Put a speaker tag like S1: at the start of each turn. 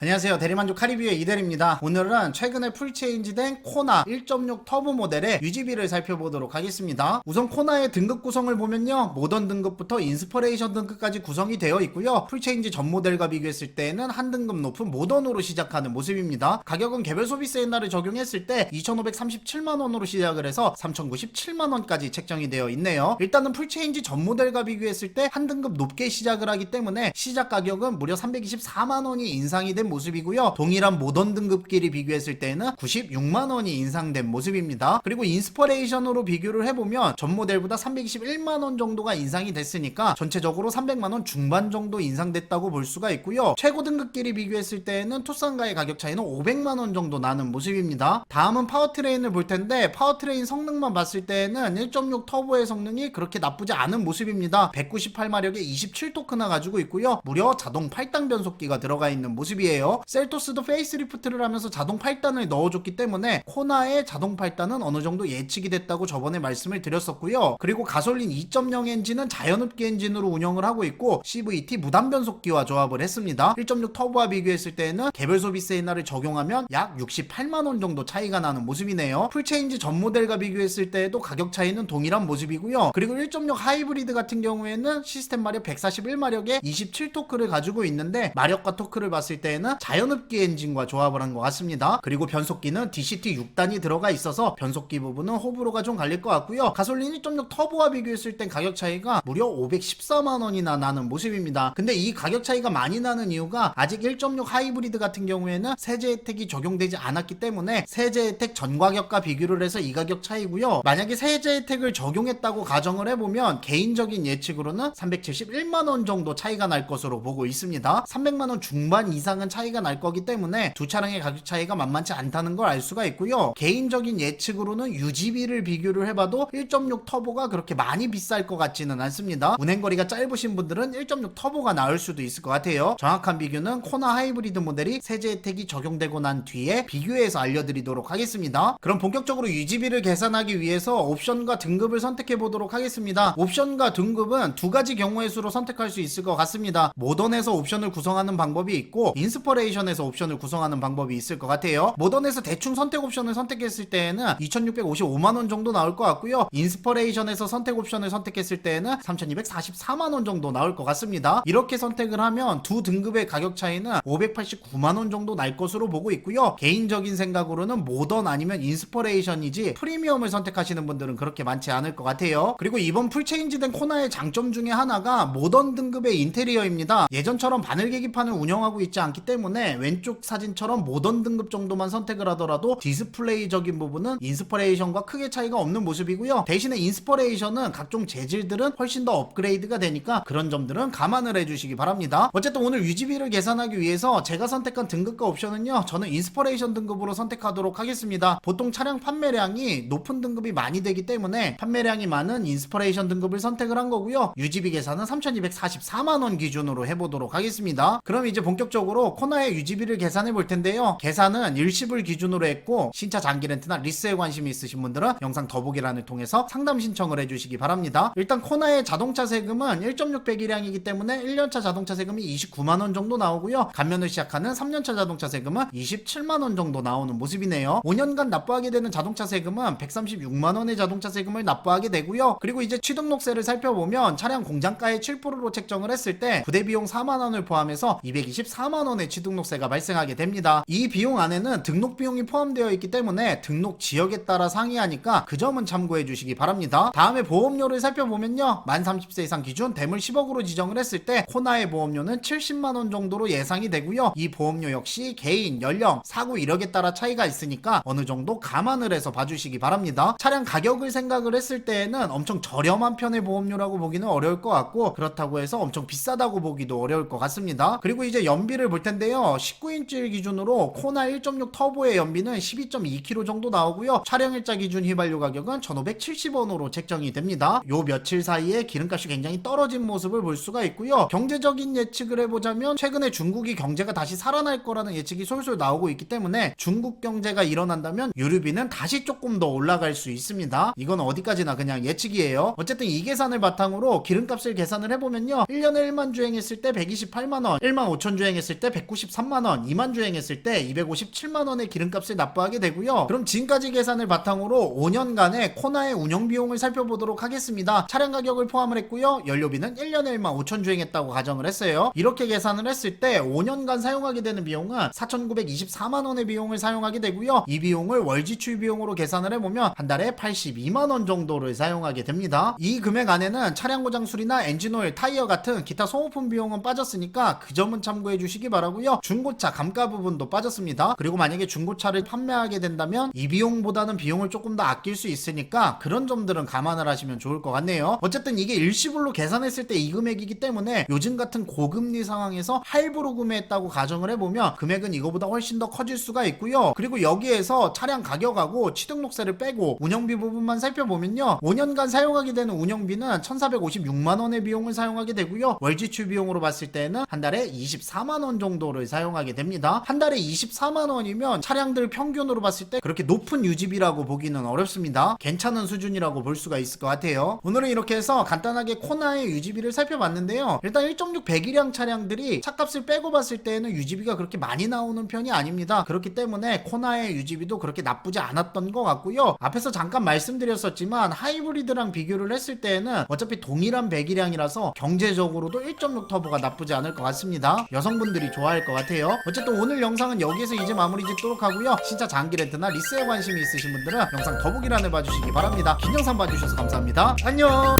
S1: 안녕하세요. 대리만족 카리뷰의 이대리입니다. 오늘은 최근에 풀체인지된 코나 1.6 터보 모델의 유지비를 살펴보도록 하겠습니다. 우선 코나의 등급 구성을 보면요, 모던 등급부터 인스퍼레이션 등급까지 구성이 되어 있고요, 풀체인지 전 모델과 비교했을 때는 한 등급 높은 모던으로 시작하는 모습입니다. 가격은 개별 소비세 옛날에 적용했을 때 2,537만원으로 시작을 해서 3,097만원까지 책정이 되어 있네요. 일단은 풀체인지 전 모델과 비교했을 때 한 등급 높게 시작을 하기 때문에 시작 가격은 무려 324만원이 인상이 된 모습이고요, 동일한 모던 등급끼리 비교했을 때는 96만원이 인상된 모습입니다. 그리고 인스퍼레이션으로 비교를 해보면 전 모델보다 321만원 정도가 인상이 됐으니까 전체적으로 300만원 중반 정도 인상됐다고 볼 수가 있고요, 최고 등급끼리 비교했을 때는 투싼과의 가격 차이는 500만원 정도 나는 모습입니다. 다음은 파워트레인을 볼 텐데, 파워트레인 성능만 봤을 때는 1.6 터보의 성능이 그렇게 나쁘지 않은 모습입니다. 198마력에 27토크나 가지고 있고요, 무려 자동 8단 변속기가 들어가 있는 모습이에요. 셀토스도 페이스리프트를 하면서 자동 8단을 넣어줬기 때문에 코나의 자동 8단은 어느 정도 예측이 됐다고 저번에 말씀을 드렸었고요. 그리고 가솔린 2.0 엔진은 자연흡기 엔진으로 운영을 하고 있고 CVT 무단 변속기와 조합을 했습니다. 1.6 터보와 비교했을 때는 개별 소비세 인하를 적용하면 약 68만원 정도 차이가 나는 모습이네요. 풀체인지 전 모델과 비교했을 때에도 가격 차이는 동일한 모습이고요. 그리고 1.6 하이브리드 같은 경우에는 시스템 마력 141마력에 27토크를 가지고 있는데, 마력과 토크를 봤을 때는 자연흡기 엔진과 조합을 한 것 같습니다. 그리고 변속기는 DCT 6단이 들어가 있어서 변속기 부분은 호불호가 좀 갈릴 것 같고요. 가솔린 1.6 터보와 비교했을 땐 가격 차이가 무려 514만원이나 나는 모습입니다. 근데 이 가격 차이가 많이 나는 이유가 아직 1.6 하이브리드 같은 경우에는 세제 혜택이 적용되지 않았기 때문에 세제 혜택 전 가격과 비교를 해서 이 가격 차이고요. 만약에 세제 혜택을 적용했다고 가정을 해보면 개인적인 예측으로는 371만원 정도 차이가 날 것으로 보고 있습니다. 300만원 중반 이상은 차이가 날 거기 때문에 두 차량의 가격 차이가 만만치 않다는 걸 알 수가 있고요. 개인적인 예측으로는 유지비를 비교를 해봐도 1.6 터보가 그렇게 많이 비쌀 것 같지는 않습니다. 운행거리가 짧으신 분들은 1.6 터보가 나을 수도 있을 것 같아요. 정확한 비교는 코나 하이브리드 모델이 세제 혜택이 적용되고 난 뒤에 비교해서 알려드리도록 하겠습니다. 그럼 본격적으로 유지비를 계산하기 위해서 옵션과 등급을 선택해 보도록 하겠습니다. 옵션과 등급은 두 가지 경우의 수로 선택할 수 있을 것 같습니다. 모던에서 옵션을 구성하는 방법이 있고 인스퍼레이션에서 옵션을 구성하는 방법이 있을 것 같아요. 모던에서 대충 선택 옵션을 선택했을 때에는 2655만원 정도 나올 것 같고요, 인스퍼레이션에서 선택 옵션을 선택했을 때에는 3244만원 정도 나올 것 같습니다. 이렇게 선택을 하면 두 등급의 가격 차이는 589만원 정도 날 것으로 보고 있고요, 개인적인 생각으로는 모던 아니면 인스퍼레이션이지 프리미엄을 선택하시는 분들은 그렇게 많지 않을 것 같아요. 그리고 이번 풀체인지된 코나의 장점 중에 하나가 모던 등급의 인테리어입니다. 예전처럼 바늘 계기판을 운영하고 있지 않기 때문에 왼쪽 사진처럼 모던 등급 정도만 선택을 하더라도 디스플레이적인 부분은 인스퍼레이션과 크게 차이가 없는 모습이고요, 대신에 인스퍼레이션은 각종 재질들은 훨씬 더 업그레이드가 되니까 그런 점들은 감안을 해주시기 바랍니다. 어쨌든 오늘 유지비를 계산하기 위해서 제가 선택한 등급과 옵션은요, 저는 인스퍼레이션 등급으로 선택하도록 하겠습니다. 보통 차량 판매량이 높은 등급이 많이 되기 때문에 판매량이 많은 인스퍼레이션 등급을 선택을 한 거고요, 유지비 계산은 3244만원 기준으로 해보도록 하겠습니다. 그럼 이제 본격적으로 코나의 유지비를 계산해 볼 텐데요, 계산은 일시불 기준으로 했고 신차 장기 렌트나 리스에 관심이 있으신 분들은 영상 더보기란을 통해서 상담 신청을 해주시기 바랍니다. 일단 코나의 자동차 세금은 1.6 배기량이기 때문에 1년차 자동차 세금이 29만원 정도 나오고요, 감면을 시작하는 3년차 자동차 세금은 27만원 정도 나오는 모습이네요. 5년간 납부하게 되는 자동차 세금은 136만원의 자동차 세금을 납부하게 되고요, 그리고 이제 취등록세를 살펴보면 차량 공장가의 7%로 책정을 했을 때 부대 비용 4만원을 포함해서 224만원의 취등록세가 발생하게 됩니다. 이 비용 안에는 등록 비용이 포함되어 있기 때문에 등록 지역에 따라 상이하니까 그 점은 참고해 주시기 바랍니다. 다음에 보험료를 살펴보면요, 만 30세 이상 기준 대물 10억으로 지정을 했을 때 코나의 보험료는 70만원 정도로 예상이 되고요, 이 보험료 역시 개인, 연령, 사고 이력에 따라 차이가 있으니까 어느 정도 감안을 해서 봐주시기 바랍니다. 차량 가격을 생각을 했을 때에는 엄청 저렴한 편의 보험료라고 보기는 어려울 것 같고, 그렇다고 해서 엄청 비싸다고 보기도 어려울 것 같습니다. 그리고 이제 연비를 볼 텐데요, 19인치를 기준으로 코나 1.6 터보의 연비는 12.2km 정도 나오고요, 촬영일자 기준 휘발유 가격은 1570원으로 책정이 됩니다. 요 며칠 사이에 기름값이 굉장히 떨어진 모습을 볼 수가 있고요, 경제적인 예측을 해보자면 최근에 중국이 경제가 다시 살아날 거라는 예측이 솔솔 나오고 있기 때문에 중국 경제가 일어난다면 유류비는 다시 조금 더 올라갈 수 있습니다. 이건 어디까지나 그냥 예측이에요. 어쨌든 이 계산을 바탕으로 기름값을 계산을 해보면요, 1년에 1만 주행했을 때 128만원, 1만 5천 주행했을 때 293만원 2만 주행했을 때 257만원의 기름값을 납부하게 되고요. 그럼 지금까지 계산을 바탕으로 5년간의 코나의 운영비용을 살펴보도록 하겠습니다. 차량 가격을 포함을 했고요. 연료비는 1년에 1만 5천 주행했다고 가정을 했어요. 이렇게 계산을 했을 때 5년간 사용하게 되는 비용은 4,924만원의 비용을 사용하게 되고요. 이 비용을 월 지출 비용으로 계산을 해보면 한 달에 82만원 정도를 사용하게 됩니다. 이 금액 안에는 차량 고장 수리나 엔진오일, 타이어 같은 기타 소모품 비용은 빠졌으니까 그 점은 참고해 주시기 바라고요. 중고차 감가 부분도 빠졌습니다. 그리고 만약에 중고차를 판매하게 된다면 이 비용보다는 비용을 조금 더 아낄 수 있으니까 그런 점들은 감안을 하시면 좋을 것 같네요. 어쨌든 이게 일시불로 계산했을 때 이 금액이기 때문에 요즘 같은 고금리 상황에서 할부로 구매했다고 가정을 해보면 금액은 이거보다 훨씬 더 커질 수가 있고요. 그리고 여기에서 차량 가격하고 취등록세를 빼고 운영비 부분만 살펴보면요, 5년간 사용하게 되는 운영비는 1,456만원의 비용을 사용하게 되고요. 월 지출 비용으로 봤을 때는 한 달에 24만원 정도를 사용하게 됩니다. 한 달에 24만원이면 차량들 평균으로 봤을 때 그렇게 높은 유지비라고 보기는 어렵습니다. 괜찮은 수준이라고 볼 수가 있을 것 같아요. 오늘은 이렇게 해서 간단하게 코나의 유지비를 살펴봤는데요. 일단 1.6 배기량 차량들이 차값을 빼고 봤을 때는 유지비가 그렇게 많이 나오는 편이 아닙니다. 그렇기 때문에 코나의 유지비도 그렇게 나쁘지 않았던 것 같고요. 앞에서 잠깐 말씀드렸었지만 하이브리드랑 비교를 했을 때는 어차피 동일한 배기량이라서 경제적으로도 1.6 터보가 나쁘지 않을 것 같습니다. 여성분들이 좋아할 것 같아요. 어쨌든 오늘 영상은 여기에서 이제 마무리 짓도록 하고요. 진짜 장기 렌트나 리스에 관심이 있으신 분들은 영상 더보기란을 봐주시기 바랍니다. 긴 영상 봐주셔서 감사합니다. 안녕.